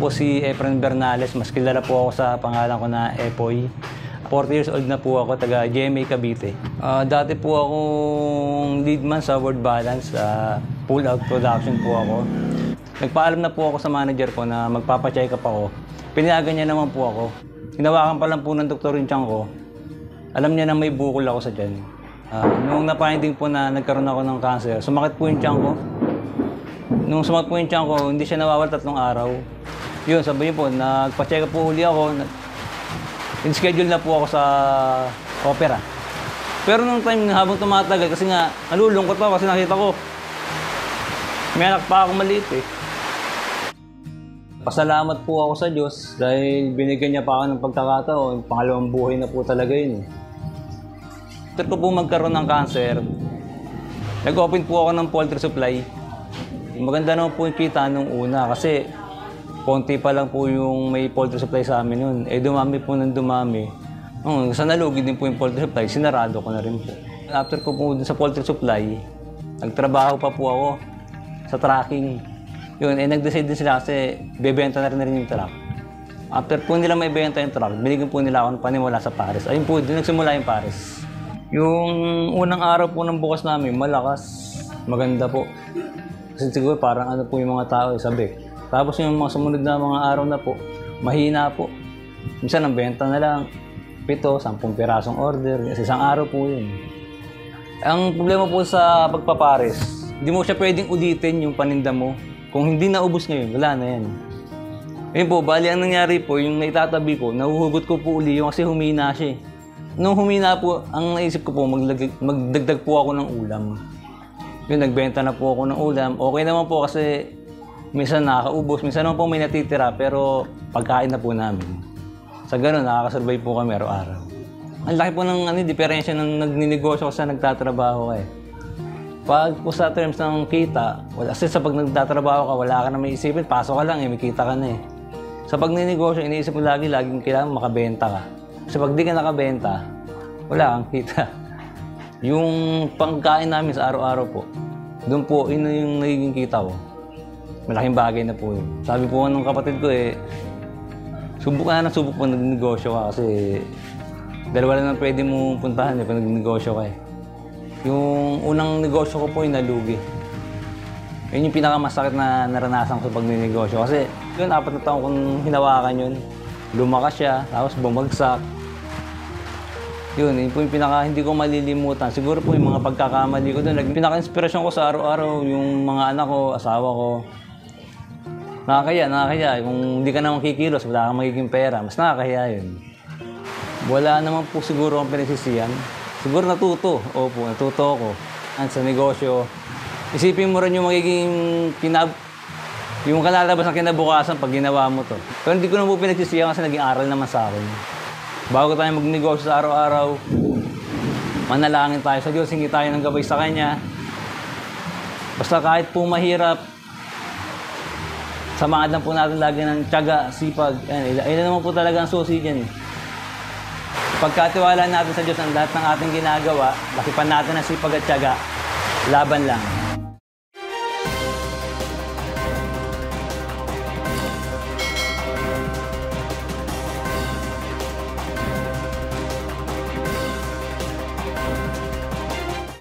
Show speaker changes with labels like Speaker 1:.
Speaker 1: po si Efren Bernales, mas kilala po ako sa pangalan ko na Epoy. 40 years old na po ako, taga GMA Cavite. Dati po akong lead man sa World Balance, pull out production po ako. Nagpaalam na po ako sa manager ko na magpapacheck up ako. Pinayagan niya naman po ako. Hinawakan pa lang po ng doktor yung tiyan ko. Alam niya na may bukol ako sa tiyan. Nung na-finding po na nagkaroon ako ng cancer, sumakit po yung tiyan ko. Nung sumakit po yung tiyan ko, hindi siya nawawala 3 araw. Yun, sabi niyo po, nagpa-check up po uli ako. In-schedule na po ako sa opera. Pero nung time habang tumatagal, kasi nga nalulungkot ako kasi nakita ko may anak pa akong maliit eh. Pasalamat po ako sa Diyos dahil binigyan niya pa ako ng pagkakataon. Pangalawang buhay na po talaga yun eh. After ko po magkaroon ng cancer, nag-open po ako ng poultry supply. Maganda naman po yung kita nung una kasi konti pa lang po yung may poultry supply sa amin nun. Eh dumami po ng dumami. Sa nalugi din po yung poultry supply, sinarado ko na rin po. After ko po sa poultry supply, nagtrabaho pa po ako sa tracking. Yun, nag-decide din sila kasi bebenta na rin yung truck. After po nila may benta yung truck, binigyan po nila ako ng panimula sa Paris. Ayun po, doon nagsimula yung Paris. Yung unang araw po ng bukas namin, malakas, maganda po. Kasi siguro parang ano po yung mga tao, sabi. Tapos yung mga sumunod na mga araw na po, mahina po. Minsan ang benta na lang, 7, 10 pirasong order. Kasi isang araw po yun. Ang problema po sa pagpapares, hindi mo siya pwedeng ulitin yung paninda mo. Kung hindi naubos ngayon, wala na yan. Ayun po, bali ang nangyari po, yung naitatabi ko, nahuhugot ko po uli yung kasi humina siya. Nung humina po, ang naisip ko po, magdagdag po ako ng ulam. Yun, nagbenta na po ako ng ulam. Okay naman po kasi minsan nakakaubos, minsan naman po may natitira, pero pagkain na po namin. Sa ganun, nakakasurvive po kami araw-araw. Ang laki po ng diferensya ng nagninegosyo ko sa nagtatrabaho eh. Pag po sa terms ng kita, kasi sa pag nagtatrabaho ka, wala ka na may isipin, pasok ka lang may kita ka na eh. Sa pag ninegosyo, iniisip mo laging kailangan makabenta ka. Kasi pag di ka nakabenta, wala kang kita. Yung pangkain namin sa araw-araw po, doon po, yun yung nagiging kita ko. Malaking bagay na po yun. Sabi po ng kapatid ko subok po nagnegosyo ka kasi dalawa lang na pwede mo puntahan pag nagnegosyo ka eh. Yung unang negosyo ko po yung nalugi. Yun yung pinakamasakit na naranasan ko sa pagninegosyo kasi yun, 4 na taon kong hinawakan yun. Lumakas siya, tapos bumagsak. Yun po yung hindi ko malilimutan. Siguro po yung mga pagkakamali ko doon. Pinaka-inspirasyon ko sa araw-araw, yung mga anak ko, asawa ko. Nakakaya. Kung hindi ka naman kikilos, wala kang magiging pera. Mas nakakaya yun. Wala naman po siguro ang pinagsisiyan. Siguro natuto. Opo, natuto ako. Sa negosyo. Isipin mo rin yung magiging yung kalalabas ng kinabukasan pag ginawa mo to. Pero hindi ko naman po pinagsisiyan kasi naging aral naman sa akin. Bago tayo magnegosyo sa araw-araw, manalangin tayo sa Diyos, hingi tayo ng gabay sa Kanya. Basta kahit po mahirap, samahan lang po natin lagi ng tiyaga, sipag. Ayun naman po talaga ang susi dyan. Pagkatiwala natin sa Diyos ang lahat ng ating ginagawa, lakipan natin ang sipag at tiyaga, laban lang.